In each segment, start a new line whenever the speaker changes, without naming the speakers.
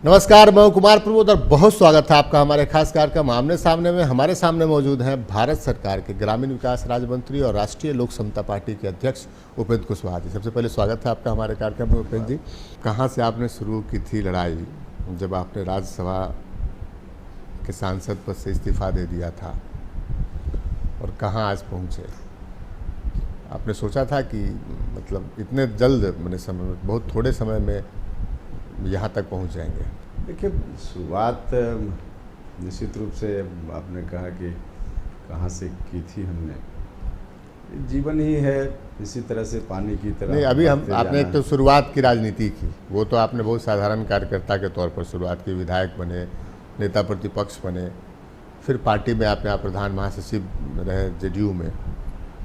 नमस्कार, मैं हूं कुमार प्रमोद और बहुत स्वागत है आपका हमारे खास कार्यक्रम आमने सामने में। हमारे सामने मौजूद हैं भारत सरकार के ग्रामीण विकास राज्य मंत्री और राष्ट्रीय लोक समता पार्टी के अध्यक्ष उपेंद्र कुशवाहा जी। सबसे पहले स्वागत है आपका हमारे कार्यक्रम में उपेंद्र जी। कहां से आपने शुरू की थी लड़ाई जब आपने राज्यसभा के सांसद पद से इस्तीफा दे दिया था और कहां आज पहुंचे? आपने सोचा था कि मतलब इतने जल्द मैंने समय में, बहुत थोड़े समय में यहाँ तक पहुँच जाएंगे?
देखिए, शुरुआत निश्चित रूप से आपने कहा कि कहाँ से की थी हमने। जीवन ही है इसी तरह से पानी की तरह।
नहीं, अभी हम आपने एक तो शुरुआत की राजनीति की, वो तो आपने बहुत साधारण कार्यकर्ता के तौर पर शुरुआत की, विधायक बने, नेता प्रतिपक्ष बने, फिर पार्टी में आप यहाँ प्रधान महासचिव रहे जेडीयू में,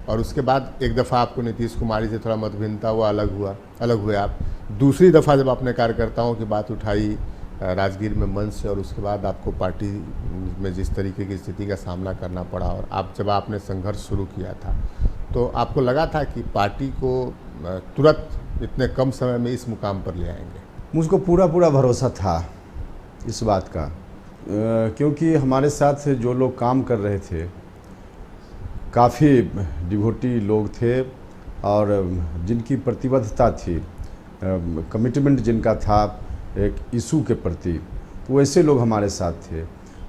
और उसके बाद एक दफ़ा आपको नीतीश कुमार से थोड़ा मतभिन्नता हुआ, अलग हुए आप। दूसरी दफ़ा जब आपने कार्यकर्ताओं की बात उठाई राजगीर में मंच से, और उसके बाद आपको पार्टी में जिस तरीके की स्थिति का सामना करना पड़ा, और जब आपने संघर्ष शुरू किया था तो आपको लगा था कि पार्टी को तुरंत इतने कम समय में इस मुकाम पर ले आएंगे?
मुझको पूरा भरोसा था इस बात का, क्योंकि हमारे साथ जो लोग काम कर रहे थे काफ़ी डिवोटी लोग थे और जिनकी प्रतिबद्धता थी, कमिटमेंट जिनका था एक इशू के प्रति, तो वैसे लोग हमारे साथ थे।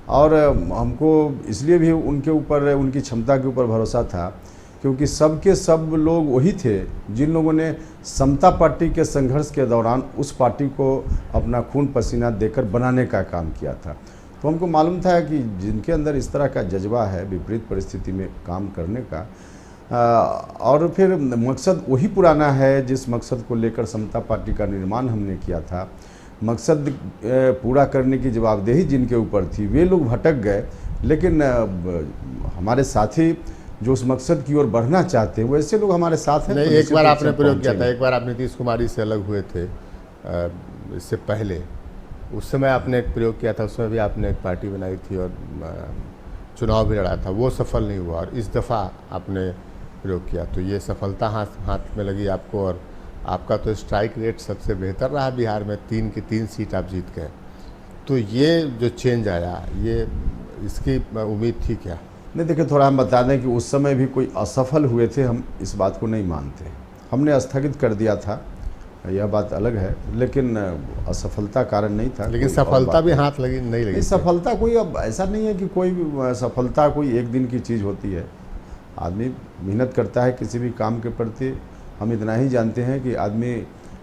और हमको इसलिए भी उनके ऊपर, उनकी क्षमता के ऊपर भरोसा था क्योंकि सब लोग वही थे जिन लोगों ने समता पार्टी के संघर्ष के दौरान उस पार्टी को अपना खून पसीना देकर बनाने का काम किया था। तो हमको मालूम था कि जिनके अंदर इस तरह का जज्बा है विपरीत परिस्थिति में काम करने का, और फिर मकसद वही पुराना है जिस मकसद को लेकर समता पार्टी का निर्माण हमने किया था। मकसद पूरा करने की जवाबदेही जिनके ऊपर थी वे लोग भटक गए, लेकिन हमारे साथी जो उस मकसद की ओर बढ़ना चाहते हैं वैसे लोग हमारे साथ हैं।
नहीं, एक बार आपने प्रयोग किया था, एक बार आप नीतीश कुमार से अलग हुए थे, इससे पहले उस समय आपने एक प्रयोग किया था, उसमें भी आपने एक पार्टी बनाई थी और चुनाव भी लड़ा था, वो सफल नहीं हुआ, और इस दफ़ा आपने प्रयोग किया तो ये सफलता हाथ में लगी आपको, और आपका तो स्ट्राइक रेट सबसे बेहतर रहा बिहार में, 3 की 3 सीट आप जीत गए। तो ये जो चेंज आया, ये इसकी उम्मीद थी क्या?
नहीं, देखिए, थोड़ा हम बता दें कि उस समय भी कोई असफल हुए थे, हम इस बात को नहीं मानते। हमने स्थगित कर दिया था, यह बात अलग है, लेकिन असफलता कारण नहीं था।
लेकिन सफलता भी हाथ लगी नहीं लगी?
सफलता कोई, अब ऐसा नहीं है कि कोई सफलता कोई एक दिन की चीज़ होती है। आदमी मेहनत करता है किसी भी काम के प्रति। हम इतना ही जानते हैं कि आदमी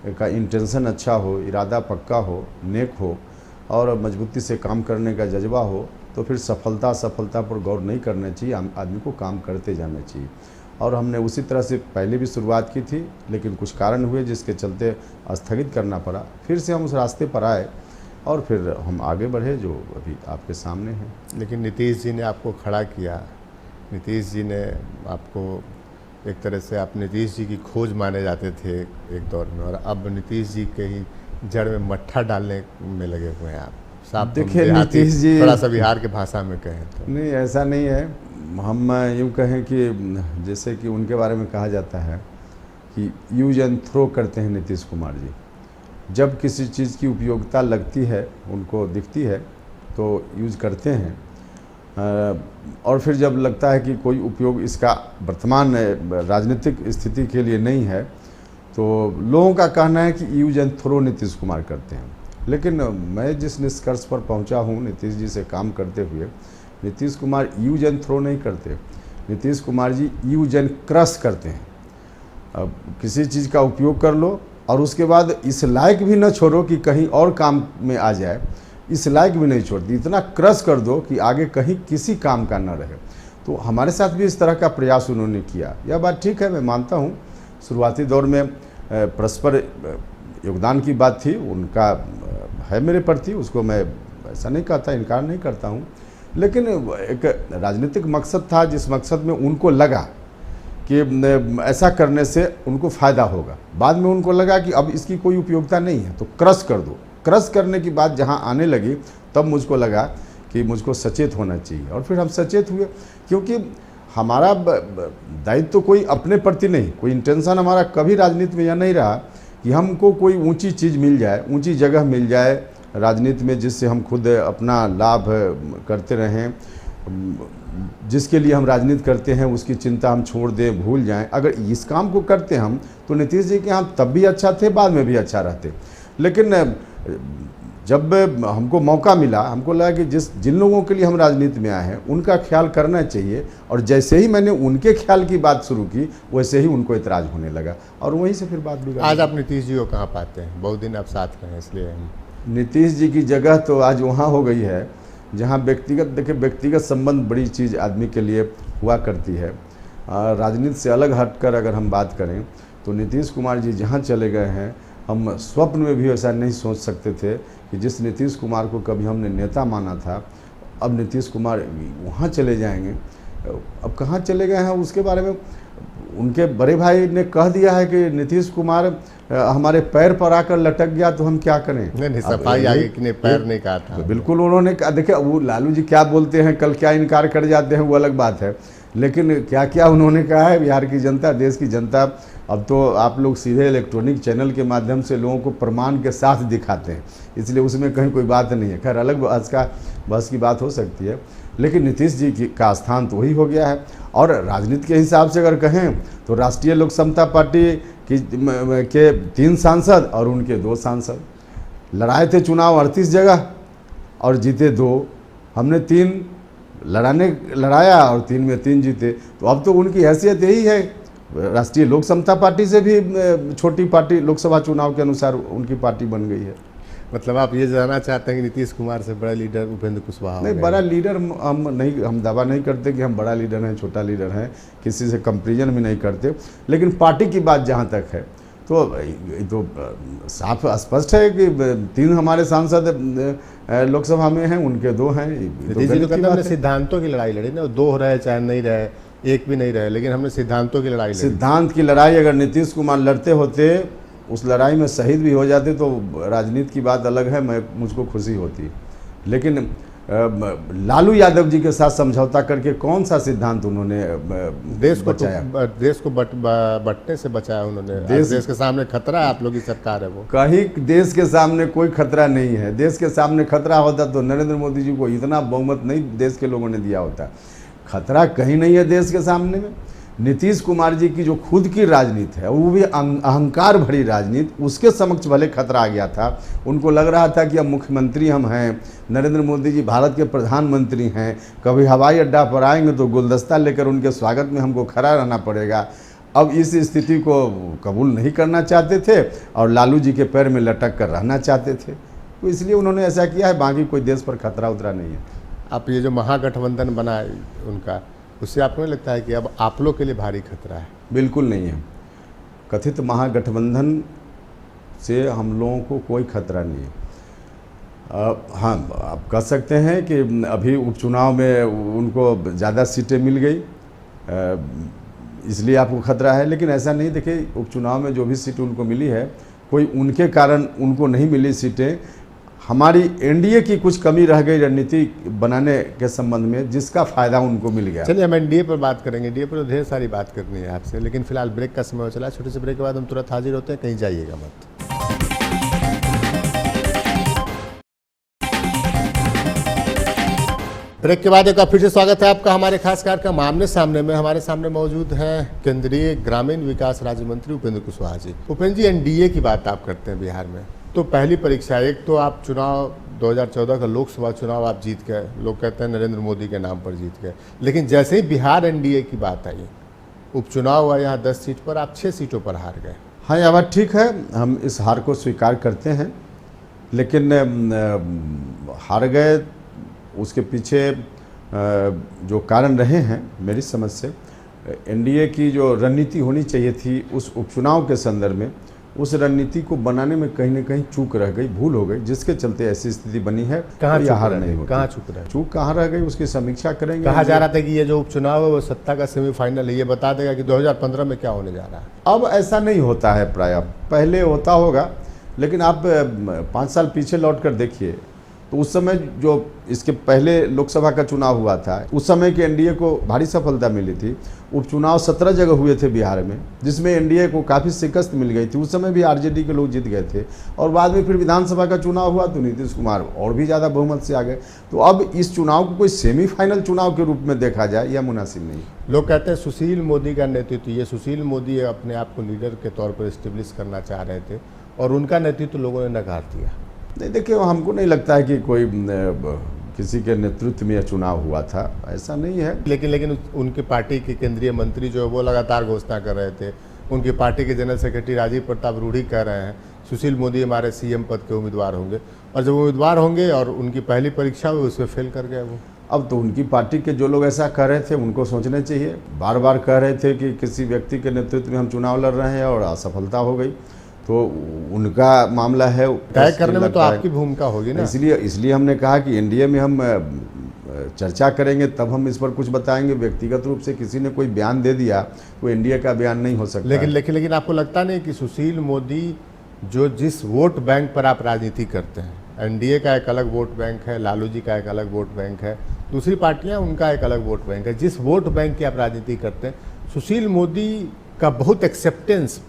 का इंटेंशन अच्छा हो, इरादा पक्का हो, नेक हो और मजबूती से काम करने का जज्बा हो, तो फिर सफलता पर गौर नहीं करना चाहिए, आदमी को काम करते जाना चाहिए। और हमने उसी तरह से पहले भी शुरुआत की थी, लेकिन कुछ कारण हुए जिसके चलते स्थगित करना पड़ा। फिर से हम उस रास्ते पर आए और फिर हम आगे बढ़े जो अभी आपके सामने है।
लेकिन नीतीश जी ने आपको खड़ा किया, नीतीश जी ने आपको एक तरह से, आप नीतीश जी की खोज माने जाते थे एक दौर में, और अब नीतीश जी के ही जड़ में मट्ठा डालने में लगे हुए हैं आप। साफ
देखिए, नीतीश जी
थोड़ा सा बिहार के भाषा में कहें तो।
नहीं, ऐसा नहीं है। हम यूँ कहें कि जैसे कि उनके बारे में कहा जाता है कि यूज एंड थ्रो करते हैं नीतीश कुमार जी। जब किसी चीज़ की उपयोगिता लगती है, उनको दिखती है तो यूज करते हैं, और फिर जब लगता है कि कोई उपयोग इसका वर्तमान राजनीतिक स्थिति के लिए नहीं है, तो लोगों का कहना है कि use and throw Nitish Kumar करते हैं। लेकिन मैं जिस निष्कर्ष पर पहुंचा हूं नीतीश जी से काम करते हुए, Nitish Kumar use and throw नहीं करते, Nitish Kumar ji use and crush करते हैं। अब किसी चीज़ का उपयोग कर लो और उसके बाद इस लायक भी न छोड़ो कि कहीं और काम में आ जाए, इस लायक भी नहीं छोड़ती, इतना क्रश कर दो कि आगे कहीं किसी काम का न रहे। तो हमारे साथ भी इस तरह का प्रयास उन्होंने किया। यह बात ठीक है, मैं मानता हूँ शुरुआती दौर में परस्पर योगदान की बात थी, उनका है मेरे प्रति, उसको मैं ऐसा नहीं कहता, इनकार नहीं करता हूँ। लेकिन एक राजनीतिक मकसद था जिस मकसद में उनको लगा कि ऐसा करने से उनको फ़ायदा होगा। बाद में उनको लगा कि अब इसकी कोई उपयोगिता नहीं है तो क्रश कर दो। क्रश करने की बात जहाँ आने लगी तब मुझको लगा कि मुझको सचेत होना चाहिए, और फिर हम सचेत हुए। क्योंकि हमारा दायित्व तो कोई अपने प्रति नहीं, कोई इंटेंशन हमारा कभी राजनीति में यह नहीं रहा कि हमको कोई ऊंची चीज़ मिल जाए, ऊंची जगह मिल जाए, राजनीति में जिससे हम खुद अपना लाभ करते रहें, जिसके लिए हम राजनीति करते हैं उसकी चिंता हम छोड़ दें, भूल जाएं। अगर इस काम को करते हम तो नीतीश जी के यहाँ तब भी अच्छा थे, बाद में भी अच्छा रहते। लेकिन जब हमको मौका मिला, हमको लगा कि जिन लोगों के लिए हम राजनीति में आए हैं उनका ख्याल करना चाहिए, और जैसे ही मैंने उनके ख्याल की बात शुरू की वैसे ही उनको इतराज़ होने लगा, और वहीं से फिर बात बिगड़।
आज आप नीतीश जी को कहाँ पाते हैं? बहुत दिन आप साथ में हैं, इसलिए हम
नीतीश जी की जगह तो आज वहाँ हो गई है जहाँ व्यक्तिगत संबंध बड़ी चीज़ आदमी के लिए हुआ करती है। राजनीति से अलग हटकर अगर हम बात करें तो नीतीश कुमार जी जहाँ चले गए हैं, हम स्वप्न में भी ऐसा नहीं सोच सकते थे कि जिस नीतीश कुमार को कभी हमने नेता माना था, अब नीतीश कुमार वहाँ चले जाएंगे। अब कहाँ चले गए हैं उसके बारे में उनके बड़े भाई ने कह दिया है कि नीतीश कुमार हमारे पैर पर आकर लटक गया तो हम क्या करें।
नहीं, सफाई आगे कि पैर नहीं कहा था।
तो बिल्कुल उन्होंने कहा, देखिए वो लालू जी क्या बोलते हैं, कल क्या इनकार कर जाते हैं, वो अलग बात है, लेकिन क्या क्या उन्होंने कहा है बिहार की जनता, देश की जनता। अब तो आप लोग सीधे इलेक्ट्रॉनिक चैनल के माध्यम से लोगों को प्रमाण के साथ दिखाते हैं, इसलिए उसमें कहीं कोई बात नहीं है। खैर अलग बहस की बात हो सकती है, लेकिन नीतीश जी का स्थान तो वही हो गया है। और राजनीति के हिसाब से अगर कहें तो राष्ट्रीय लोक समता पार्टी के 3 सांसद और उनके 2 सांसद लड़ाए थे चुनाव 38 जगह और जीते 2। हमने 3 लड़ाया और 3 में 3 जीते। तो अब तो उनकी हैसियत यही है, राष्ट्रीय लोक समता पार्टी से भी छोटी पार्टी लोकसभा चुनाव के अनुसार उनकी पार्टी बन गई है।
मतलब आप ये जानना चाहते हैं कि नीतीश कुमार से बड़ा लीडर उपेंद्र कुशवाहा?
नहीं, बड़ा लीडर हम दावा नहीं करते कि हम बड़ा लीडर हैं, छोटा लीडर हैं, किसी से कंपेरिजन भी नहीं करते। लेकिन पार्टी की बात जहाँ तक है तो साफ स्पष्ट है कि 3 हमारे सांसद लोकसभा में हैं, उनके 2 हैं।
नीतीश जी तो कहते हैं हमने सिद्धांतों की लड़ाई लड़ी ना, 2 रहे चाहे नहीं रहे, 1 भी नहीं रहे, लेकिन हमने सिद्धांतों की लड़ाई लड़ी।
सिद्धांत की लड़ाई अगर नीतीश कुमार लड़ते होते, उस लड़ाई में शहीद भी हो जाते तो राजनीति की बात अलग है, मुझको खुशी होती। लेकिन लालू यादव जी के साथ समझौता करके कौन सा सिद्धांत उन्होंने
देश को बंटने से बचाया उन्होंने। देश के सामने खतरा है, आप लोग की सरकार है वो।
कहीं देश के सामने कोई खतरा नहीं है। देश के सामने खतरा होता तो नरेंद्र मोदी जी को इतना बहुमत नहीं देश के लोगों ने दिया होता। खतरा कहीं नहीं है देश के सामने में। नीतीश कुमार जी की जो खुद की राजनीति है, वो भी अहंकार भरी राजनीति, उसके समक्ष भले खतरा आ गया था। उनको लग रहा था कि अब मुख्यमंत्री हम हैं, नरेंद्र मोदी जी भारत के प्रधानमंत्री हैं, कभी हवाई अड्डा पर आएंगे तो गुलदस्ता लेकर उनके स्वागत में हमको खड़ा रहना पड़ेगा। अब इस स्थिति को कबूल नहीं करना चाहते थे और लालू जी के पैर में लटक कर रहना चाहते थे, तो इसलिए उन्होंने ऐसा किया है। बाकी कोई देश पर खतरा उतरा नहीं है।
आप ये जो महागठबंधन बना है उनका, उससे आपको नहीं लगता है कि अब आप लोग के लिए भारी खतरा है?
बिल्कुल नहीं है। कथित महागठबंधन से हम लोगों को कोई खतरा नहीं है। हाँ, आप कह सकते हैं कि अभी उपचुनाव में उनको ज़्यादा सीटें मिल गई, इसलिए आपको खतरा है, लेकिन ऐसा नहीं। देखिए, उपचुनाव में जो भी सीट उनको मिली है, कोई उनके कारण उनको नहीं मिली सीटें। हमारी एनडीए की कुछ कमी रह गई रणनीति बनाने के संबंध में, जिसका फ़ायदा उनको मिल गया।
चलिए हम एनडीए पर बात करेंगे। एनडीए पर तो ढेर सारी बात करनी है आपसे, लेकिन फिलहाल ब्रेक का समय चला। छोटे से ब्रेक के बाद हम तुरंत हाजिर होते हैं, कहीं जाइएगा मत। ब्रेक के बाद एक बार फिर से स्वागत है आपका हमारे खास कार्यक्रम आमने सामने में। हमारे सामने मौजूद हैं केंद्रीय ग्रामीण विकास राज्य मंत्री उपेंद्र कुशवाहा जी। उपेंद्र जी, एनडीए की बात आप करते हैं बिहार में, तो पहली परीक्षा, एक तो आप चुनाव 2014 का लोकसभा चुनाव आप जीत गए, लोग कहते हैं नरेंद्र मोदी के नाम पर जीत गए, लेकिन जैसे ही बिहार एनडीए की बात आई, उपचुनाव हुआ, यहाँ 10 सीट पर आप 6 सीटों पर हार गए।
हाँ, यह बात ठीक है, हम इस हार को स्वीकार करते हैं, लेकिन हार गए उसके पीछे जो कारण रहे हैं मेरी समझ से, एनडीए की जो रणनीति होनी चाहिए थी उस उपचुनाव के संदर्भ में, उस रणनीति को बनाने में कहीं न कहीं चूक रह गई, भूल हो गई, जिसके चलते ऐसी स्थिति बनी है।
कहाँ
हार नहीं होती,
कहाँ चूक रहा,
चूक कहाँ रह गई, उसकी समीक्षा करेंगे।
कहा जा रहा था कि ये जो उपचुनाव है वो सत्ता का सेमीफाइनल है, ये बता देगा कि 2015 में क्या होने जा रहा है।
अब ऐसा नहीं होता है, प्रायः पहले होता होगा, लेकिन आप 5 साल पीछे लौट कर देखिए तो उस समय जो इसके पहले लोकसभा का चुनाव हुआ था, उस समय के एनडीए को भारी सफलता मिली थी। उपचुनाव 17 जगह हुए थे बिहार में, जिसमें एनडीए को काफ़ी शिकस्त मिल गई थी। उस समय भी आरजेडी के लोग जीत गए थे और बाद में फिर विधानसभा का चुनाव हुआ तो नीतीश कुमार और भी ज़्यादा बहुमत से आ गए। तो अब इस चुनाव को कोई सेमीफाइनल चुनाव के रूप में देखा जाए यह मुनासिब नहीं।
लोग कहते हैं सुशील मोदी का नेतृत्व, ये सुशील मोदी अपने आप को लीडर के तौर पर इस्टेब्लिश करना चाह रहे थे और उनका नेतृत्व लोगों ने नकार दिया।
नहीं, देखिए, हमको नहीं लगता है कि कोई किसी के नेतृत्व में यह चुनाव हुआ था, ऐसा नहीं है।
लेकिन उनकी पार्टी के केंद्रीय मंत्री जो है वो लगातार घोषणा कर रहे थे। उनकी पार्टी के जनरल सेक्रेटरी राजीव प्रताप रूढ़ी कह रहे हैं सुशील मोदी हमारे सीएम पद के उम्मीदवार होंगे, और जब उम्मीदवार होंगे और उनकी पहली परीक्षा हुई उसमें फेल कर गए वो।
अब तो उनकी पार्टी के जो लोग ऐसा कर रहे थे उनको सोचना चाहिए। बार बार कह रहे थे कि किसी व्यक्ति के नेतृत्व में हम चुनाव लड़ रहे हैं और असफलता हो गई, तो उनका मामला है,
तय करने में तो आपकी भूमिका होगी ना।
इसलिए हमने कहा कि एनडीए में हम चर्चा करेंगे तब हम इस पर कुछ बताएंगे। व्यक्तिगत रूप से किसी ने कोई बयान दे दिया तो एनडीए का बयान नहीं हो सकता।
लेकिन आपको लगता नहीं कि सुशील मोदी जो जिस वोट बैंक पर आप राजनीति करते हैं, एनडीए का एक अलग वोट बैंक है, लालू जी का एक अलग वोट बैंक है, दूसरी पार्टियां उनका एक अलग वोट बैंक है, जिस वोट बैंक की आप राजनीति करते हैं सुशील मोदी का बहुत एक्सेप्टेंस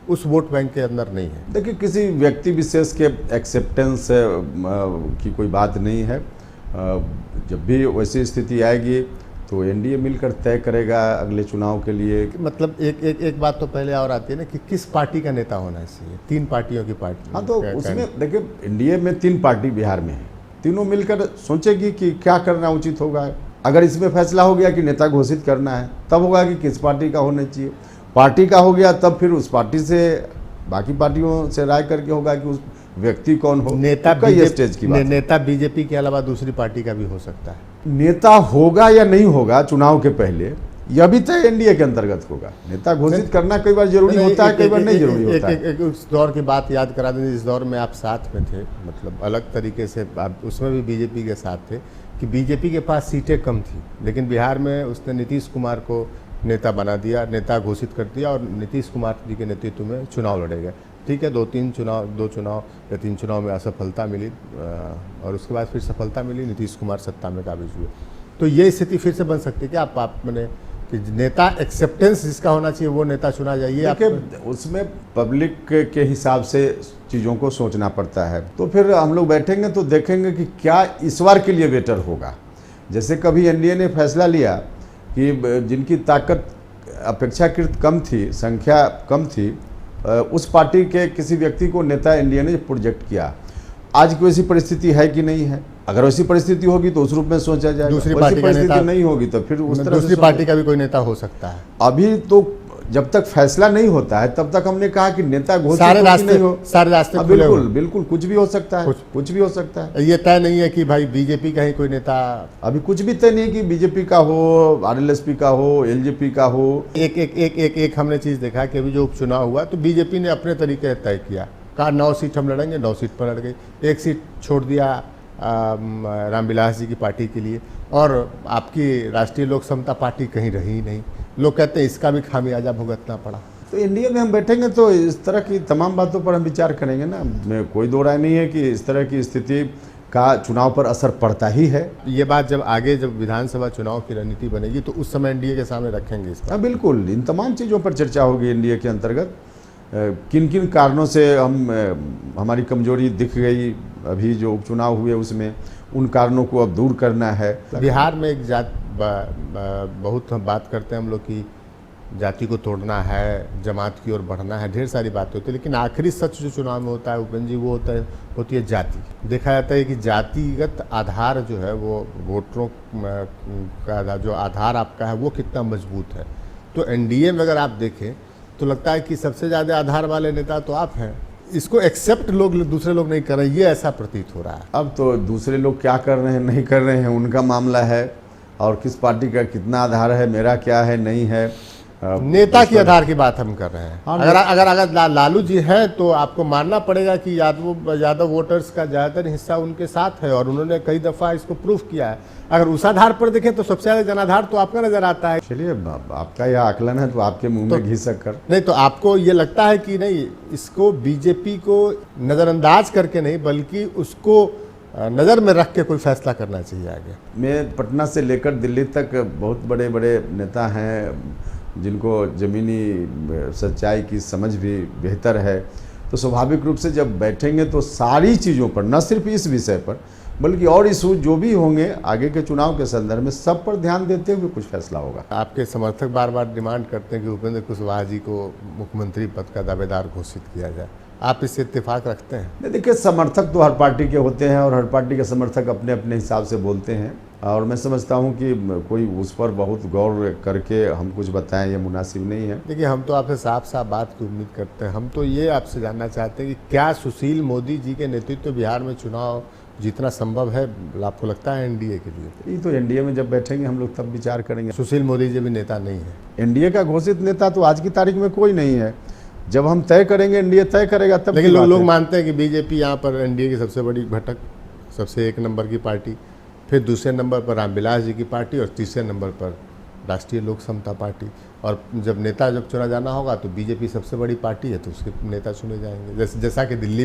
उस वोट बैंक के अंदर नहीं है।
देखिए, किसी व्यक्ति विशेष के एक्सेप्टेंस की कोई बात नहीं है। जब भी वैसी स्थिति आएगी तो एनडीए मिलकर तय करेगा अगले चुनाव के लिए।
मतलब एक बात तो पहले और आती है ना कि किस पार्टी का नेता होना चाहिए। 3 पार्टियों की पार्टी।
हाँ, तो उसमें देखिए, एनडीए में 3 पार्टी बिहार में है, तीनों मिलकर सोचेगी कि क्या करना उचित होगा। अगर इसमें फैसला हो गया कि नेता घोषित करना है तब होगा कि किस पार्टी का होना चाहिए। पार्टी का हो गया तब फिर उस पार्टी से बाकी पार्टियों से राय करके होगा कि उस व्यक्ति कौन हो।
नेता
स्टेज की बात
नेता बीजेपी के अलावा दूसरी पार्टी का भी हो सकता है।
नेता होगा या नहीं होगा चुनाव के पहले यह भी तय एनडीए के अंतर्गत होगा। नेता घोषित करना कई बार जरूरी होता है, कई बार नहीं जरूरी होता है।
उस दौर की बात याद करा दें जिस दौर में आप साथ में थे, मतलब अलग तरीके से आप उसमें भी बीजेपी के साथ थे, कि बीजेपी के पास सीटें कम थी लेकिन बिहार में उसने नीतीश कुमार को नेता बना दिया, नेता घोषित कर दिया और नीतीश कुमार जी के नेतृत्व में चुनाव लड़े गए। ठीक है, 2 चुनाव या 3 चुनाव में असफलता मिली और उसके बाद फिर सफलता मिली, नीतीश कुमार सत्ता में काबिज हुए। तो ये स्थिति फिर से बन सकती है कि आप मैंने कि नेता एक्सेप्टेंस जिसका होना चाहिए वो नेता चुना जाइए।
उसमें पब्लिक के हिसाब से चीज़ों को सोचना पड़ता है। तो फिर हम लोग बैठेंगे तो देखेंगे कि क्या इस बार के लिए बेटर होगा। जैसे कभी एनडीए ने फैसला लिया कि जिनकी ताकत अपेक्षाकृत कम थी, संख्या कम थी, उस पार्टी के किसी व्यक्ति को नेता एनडीए ने प्रोजेक्ट किया। आज कोई ऐसी परिस्थिति है कि नहीं है? अगर वैसी परिस्थिति होगी तो उस रूप में सोचा जाएगा।
दूसरी पार्टी का नेता
नहीं होगी तो फिर उस तरह
दूसरी पार्टी का भी कोई नेता हो सकता है।
अभी तो जब तक फैसला नहीं होता है तब तक हमने कहा कि नेता घोषित
सारे
नहीं
रास्ते
बिल्कुल कुछ भी हो सकता है, कुछ भी हो सकता है।
ये तय नहीं है कि भाई बीजेपी का ही कोई नेता,
अभी कुछ भी तय नहीं है कि बीजेपी का हो, आरएलएसपी का हो, एलजेपी का हो।
एक हमने चीज देखा कि अभी जो उपचुनाव हुआ तो बीजेपी ने अपने तरीके से तय किया, कहा 9 सीट हम लड़ेंगे, 9 सीट पर लड़ गई। 1 सीट छोड़ दिया रामविलास जी की पार्टी के लिए और आपकी राष्ट्रीय लोक समता पार्टी कहीं रही ही नहीं। लोग कहते हैं इसका भी खामियाजा भुगतना पड़ा।
तो एनडीए में हम बैठेंगे तो इस तरह की तमाम बातों पर हम विचार करेंगे ना। में कोई दो राय नहीं है कि इस तरह की स्थिति का चुनाव पर असर पड़ता ही है।
ये बात जब आगे जब विधानसभा चुनाव की रणनीति बनेगी तो उस समय एनडीए के सामने रखेंगे इसका।
हाँ बिल्कुल, इन तमाम चीज़ों पर चर्चा होगी एनडीए के अंतर्गत। किन किन कारणों से हमारी कमजोरी दिख गई अभी जो उपचुनाव हुए उसमें, उन कारणों को अब दूर करना है।
बिहार में एक जात बहुत हम बात करते हैं हम लोग की जाति को तोड़ना है, जमात की ओर बढ़ना है, ढेर सारी बातें होती है, लेकिन आखिरी सच जो चुनाव में होता है उपेंद्र जी वो होती है जाति। देखा जाता है कि जातिगत आधार जो है वो वोटरों का जो आधार आपका है वो कितना मजबूत है। तो एनडीए में अगर आप देखें तो लगता है कि सबसे ज़्यादा आधार वाले नेता तो आप हैं। इसको एक्सेप्ट दूसरे लोग नहीं कर रहे, ये ऐसा प्रतीत हो रहा है।
अब तो दूसरे लोग क्या कर रहे हैं नहीं कर रहे हैं उनका मामला है, और किस पार्टी का कितना आधार है, मेरा क्या है नहीं है।
नेता की आधार की बात हम कर रहे हैं। हाँ, अगर लालू जी हैं तो आपको मानना पड़ेगा कि यादव वोटर्स का ज़्यादातर हिस्सा उनके साथ है और उन्होंने कई दफ़ा इसको प्रूफ किया है। अगर उस आधार पर देखें तो सबसे ज़्यादा जनाधार तो आपका नजर आता है।
चलिए, आपका यह आकलन है तो आपके मुंह में घी शक्कर।
नहीं तो आपको ये लगता है कि नहीं, इसको बीजेपी को नज़रअंदाज करके नहीं बल्कि उसको नज़र में रख के कोई फैसला करना चाहिए आगे।
मैं पटना से लेकर दिल्ली तक बहुत बड़े बड़े नेता हैं जिनको ज़मीनी सच्चाई की समझ भी बेहतर है, तो स्वाभाविक रूप से जब बैठेंगे तो सारी चीज़ों पर, न सिर्फ इस विषय पर बल्कि और इशू जो भी होंगे आगे के चुनाव के संदर्भ में, सब पर ध्यान देते हुए कुछ फैसला होगा।
आपके समर्थक बार बार डिमांड करते हैं कि उपेंद्र कुशवाहा जी को मुख्यमंत्री पद का दावेदार घोषित किया जाए, आप इससे इत्तेफाक रखते हैं?
नहीं, देखिए समर्थक तो हर पार्टी के होते हैं और हर पार्टी के समर्थक अपने अपने हिसाब से बोलते हैं, और मैं समझता हूं कि कोई उस पर बहुत गौर करके हम कुछ बताएं ये मुनासिब नहीं है।
देखिए, हम तो आपसे साफ साफ बात की उम्मीद करते हैं। हम तो ये आपसे जानना चाहते हैं कि क्या सुशील मोदी जी के नेतृत्व बिहार में चुनाव जितना संभव है आपको लगता है एनडीए के लिए?
ये तो एनडीए में जब बैठेंगे हम लोग तब विचार करेंगे।
सुशील मोदी जी भी नेता नहीं है,
एनडीए का घोषित नेता तो आज की तारीख में कोई नहीं है। जब हम तय करेंगे, एनडीए तय करेगा तब।
लेकिन लोग मानते हैं कि बीजेपी यहाँ पर एनडीए की सबसे बड़ी घटक, सबसे एक नंबर की पार्टी, फिर दूसरे नंबर पर रामविलास जी की पार्टी और तीसरे नंबर पर राष्ट्रीय लोक समता पार्टी। और जब चुना जाना होगा तो बीजेपी सबसे बड़ी पार्टी है तो उसके नेता चुने जाएंगे, जैसा कि दिल्ली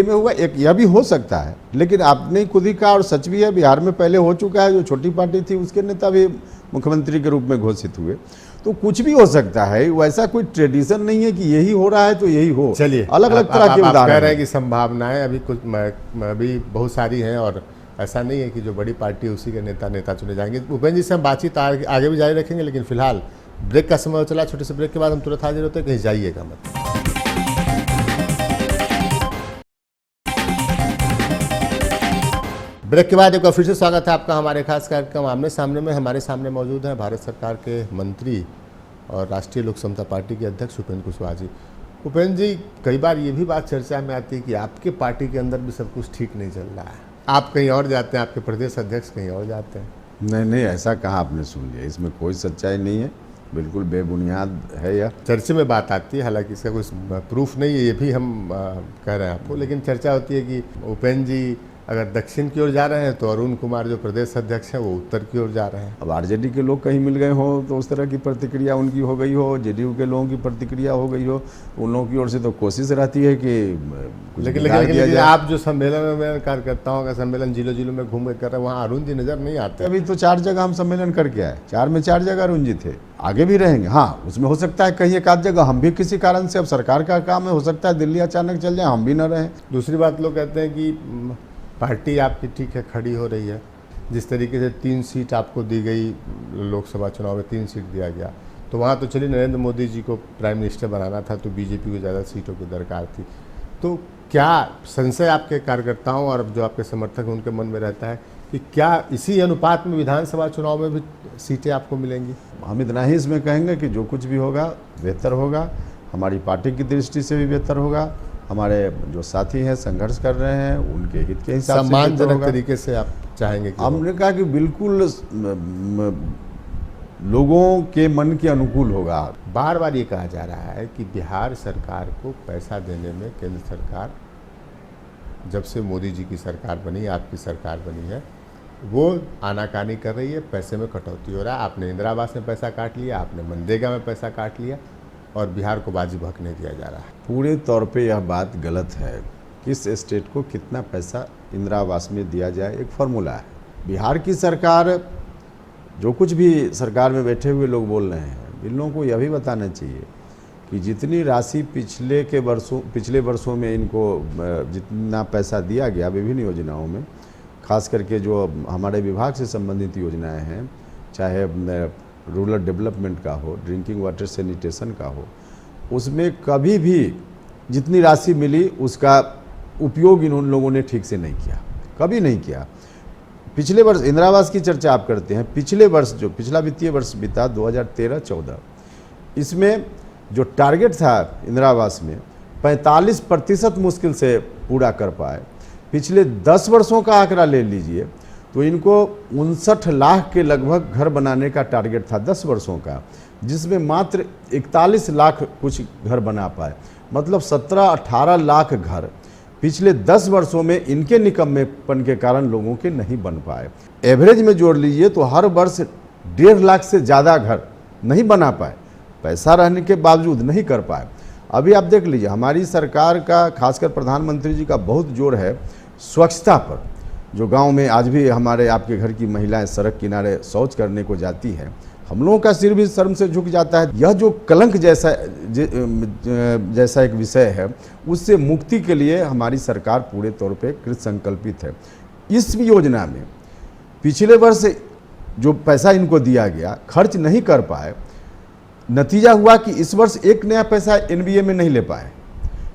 में हुआ।
एक यह भी हो सकता है, लेकिन आपने खुद ही कहा और सच भी है, बिहार में पहले हो चुका है, जो छोटी पार्टी थी उसके नेता भी मुख्यमंत्री के रूप में घोषित हुए। तो कुछ भी हो सकता है, वैसा कोई ट्रेडिशन नहीं है कि यही हो रहा है तो यही हो।
चलिए,
अलग अलग तरह के उदाहरण
कह रहे हैं कि संभावनाएं अभी बहुत सारी हैं और ऐसा नहीं है कि जो बड़ी पार्टी है उसी के नेता चुने जाएंगे। उपेंद्र जी से हम बातचीत आगे भी जारी रखेंगे, लेकिन फिलहाल ब्रेक का समय चला। छोटे से ब्रेक के बाद हम तुरंत हाजिर होते हैं, कहीं जाइएगा मत। ब्रेक के बाद एक बार फिर से स्वागत है आपका हमारे खास कार्यक्रम आमने सामने में। हमारे सामने मौजूद हैं भारत सरकार के मंत्री और राष्ट्रीय लोक समता पार्टी के अध्यक्ष उपेंद्र कुशवाहा जी। उपेंद्र जी, कई बार ये भी बात चर्चा में आती है कि आपके पार्टी के अंदर भी सब कुछ ठीक नहीं चल रहा है, आप कहीं और जाते हैं, आपके प्रदेश अध्यक्ष कहीं और जाते हैं।
नहीं, ऐसा कहाँ आपने सुन लिया, इसमें कोई सच्चाई नहीं है, बिल्कुल बेबुनियाद है यह।
चर्चे में बात आती है, हालांकि इसका कोई प्रूफ नहीं है, ये भी हम कह रहे हैं आपको, लेकिन चर्चा होती है कि उपेंद्र जी अगर दक्षिण की ओर जा रहे हैं तो अरुण कुमार जो प्रदेश अध्यक्ष हैं वो उत्तर की ओर जा रहे हैं।
अब आरजेडी के लोग कहीं मिल गए हो तो उस तरह की प्रतिक्रिया उनकी हो गई हो, जेडीयू के लोगों की प्रतिक्रिया हो गई हो, उन लोगों की ओर से तो कोशिश रहती है कि
लेकिन आप जो सम्मेलन में कार्यकर्ताओं का सम्मेलन जिलों में घूम कर रहे हैं, वहाँ अरुण जी नजर नहीं आते।
अभी तो 4 जगह हम सम्मेलन करके आए, 4 में 4 जगह अरुण जी थे, आगे भी रहेंगे। हाँ, उसमें हो सकता है कहीं एक आध जगह हम भी किसी कारण से, अब सरकार का काम है, हो सकता है दिल्ली अचानक चल जाए, हम भी न रहें।
दूसरी बात, लोग कहते हैं कि पार्टी आपकी ठीक है, खड़ी हो रही है, जिस तरीके से 3 सीट आपको दी गई, लोकसभा चुनाव में 3 सीट दिया गया, तो वहाँ तो चलिए नरेंद्र मोदी जी को प्राइम मिनिस्टर बनाना था तो बीजेपी को ज़्यादा सीटों की दरकार थी। तो क्या संशय आपके कार्यकर्ताओं और जो आपके समर्थक हैं उनके मन में रहता है कि क्या इसी अनुपात में विधानसभा चुनाव में भी सीटें आपको मिलेंगी?
हम इतना ही इसमें कहेंगे कि जो कुछ भी होगा बेहतर होगा, हमारी पार्टी की दृष्टि से भी बेहतर होगा, हमारे जो साथी हैं संघर्ष कर रहे हैं उनके हित के हिसाब से
सम्मानजनक तरीके से आप चाहेंगे कि
हमने कहा कि बिल्कुल लोगों के मन के अनुकूल होगा।
बार बार ये कहा जा रहा है कि बिहार सरकार को पैसा देने में केंद्र सरकार, जब से मोदी जी की सरकार बनी, आपकी सरकार बनी है, वो आनाकानी कर रही है, पैसे में कटौती हो रहा है। आपने इंदिरा आवास में पैसा काट लिया, आपने मनरेगा में पैसा काट लिया और बिहार को बाजी भगने दिया जा रहा है।
पूरे तौर पे यह बात गलत है। किस स्टेट को कितना पैसा इंदिरा आवास में दिया जाए, एक फार्मूला है। बिहार की सरकार, जो कुछ भी सरकार में बैठे हुए लोग बोल रहे हैं, इन लोगों को यह भी बताना चाहिए कि जितनी राशि पिछले वर्षों में इनको जितना पैसा दिया गया विभिन्न योजनाओं में, खास करके जो हमारे विभाग से संबंधित योजनाएं हैं, चाहे रूरल डेवलपमेंट का हो, ड्रिंकिंग वाटर सैनिटेशन का हो, उसमें कभी भी जितनी राशि मिली उसका उपयोग इन लोगों ने ठीक से नहीं किया, कभी नहीं किया। पिछले वर्ष इंदिरा आवास की चर्चा आप करते हैं, पिछले वर्ष जो पिछला वित्तीय वर्ष बीता 2013-14, इसमें जो टारगेट था इंदिरा आवास में 45% मुश्किल से पूरा कर पाए। पिछले 10 वर्षों का आंकड़ा ले लीजिए तो इनको 59 लाख के लगभग घर बनाने का टारगेट था 10 वर्षों का, जिसमें मात्र 41 लाख कुछ घर बना पाए। मतलब 17-18 लाख घर पिछले 10 वर्षों में इनके निकम्मेपन के कारण लोगों के नहीं बन पाए। एवरेज में जोड़ लीजिए तो हर वर्ष 1.5 लाख से ज़्यादा घर नहीं बना पाए, पैसा रहने के बावजूद नहीं कर पाए। अभी आप देख लीजिए, हमारी सरकार का, खासकर प्रधानमंत्री जी का बहुत जोर है स्वच्छता पर, जो गांव में आज भी हमारे आपके घर की महिलाएं सड़क किनारे शौच करने को जाती है, हम लोगों का सिर भी शर्म से झुक जाता है। यह जो कलंक जैसा एक विषय है, उससे मुक्ति के लिए हमारी सरकार पूरे तौर पे कृत संकल्पित है। इस योजना में पिछले वर्ष जो पैसा इनको दिया गया, खर्च नहीं कर पाए, नतीजा हुआ कि इस वर्ष एक नया पैसा एनबीए में नहीं ले पाए,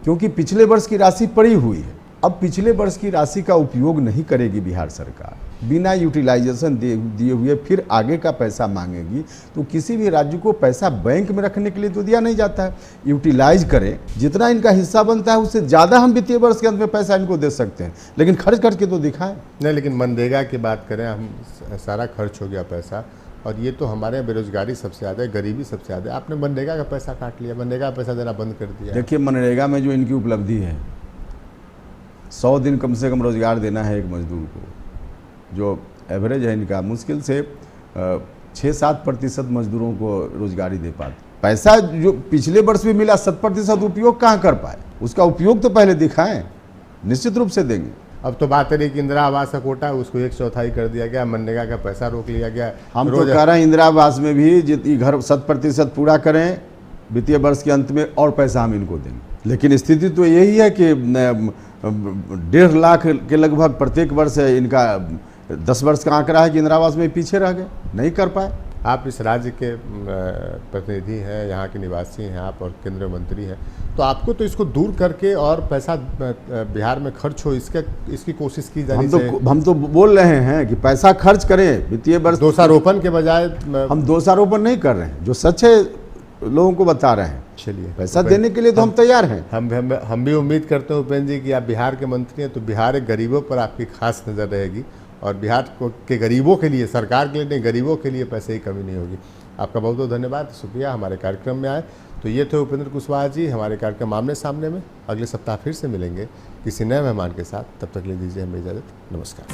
क्योंकि पिछले वर्ष की राशि पड़ी हुई है। अब पिछले वर्ष की राशि का उपयोग नहीं करेगी बिहार सरकार, बिना यूटिलाइजेशन दिए हुए फिर आगे का पैसा मांगेगी, तो किसी भी राज्य को पैसा बैंक में रखने के लिए तो दिया नहीं जाता है। यूटिलाइज करें, जितना इनका हिस्सा बनता है उससे ज़्यादा हम वित्तीय वर्ष के अंत में पैसा इनको दे सकते हैं, लेकिन खर्च करके तो दिखाएं।
नहीं, लेकिन मनरेगा की बात करें, हम सारा खर्च हो गया पैसा, और ये तो हमारे यहाँ बेरोजगारी सबसे ज़्यादा है, गरीबी सबसे ज़्यादा है। आपने मनरेगा का पैसा काट लिया, मनरेगा का पैसा देना बंद कर दिया।
देखिए, मनरेगा में जो इनकी उपलब्धि है, 100 दिन कम से कम रोजगार देना है एक मजदूर को, जो एवरेज है इनका, मुश्किल से 6-7% मजदूरों को रोजगारी दे पाते। पैसा जो पिछले वर्ष भी मिला 7% उपयोग कहाँ कर पाए, उसका उपयोग तो पहले दिखाएं, निश्चित रूप से देंगे।
अब तो बात है कि इंदिरा आवास का कोटा है, उसको 1/4 कर दिया गया, मनरेगा का पैसा रोक लिया गया।
हम तो कह रहे हैं इंदिरा आवास में भी जितनी घर 100% पूरा करें वित्तीय वर्ष के अंत में, और पैसा हम इनको देंगे। लेकिन स्थिति तो यही है कि 1.5 लाख के लगभग प्रत्येक वर्ष इनका 10 वर्ष का आंकड़ा है कि इंदिरा आवास में पीछे रह गए, नहीं कर पाए।
आप इस राज्य के प्रतिनिधि हैं, यहाँ के निवासी हैं आप, और केंद्रीय मंत्री हैं, तो आपको तो इसको दूर करके और पैसा बिहार में खर्च हो, इसकी कोशिश की जानी चाहिए।
हम तो बोल रहे हैं कि पैसा खर्च करें वित्तीय वर्ष।
दोषारोपण के बजाय
हम दोषारोपण नहीं कर रहे हैं, जो सच है लोगों को बता रहे हैं।
चलिए,
पैसा देने के लिए तो हम तैयार हैं।
हम भी उम्मीद करते हैं उपेंद्र जी कि आप बिहार के मंत्री हैं, तो बिहार के गरीबों पर आपकी खास नज़र रहेगी, और बिहार के गरीबों के लिए, सरकार के लिए नहीं, गरीबों के लिए पैसे की कमी नहीं होगी। आपका बहुत बहुत धन्यवाद, शुक्रिया हमारे कार्यक्रम में आए। तो ये थे उपेंद्र कुशवाहा जी हमारे कार्यक्रम आमने सामने में। अगले सप्ताह फिर से मिलेंगे किसी नए मेहमान के साथ, तब तक ले दीजिए हमें इजाज़त। नमस्कार।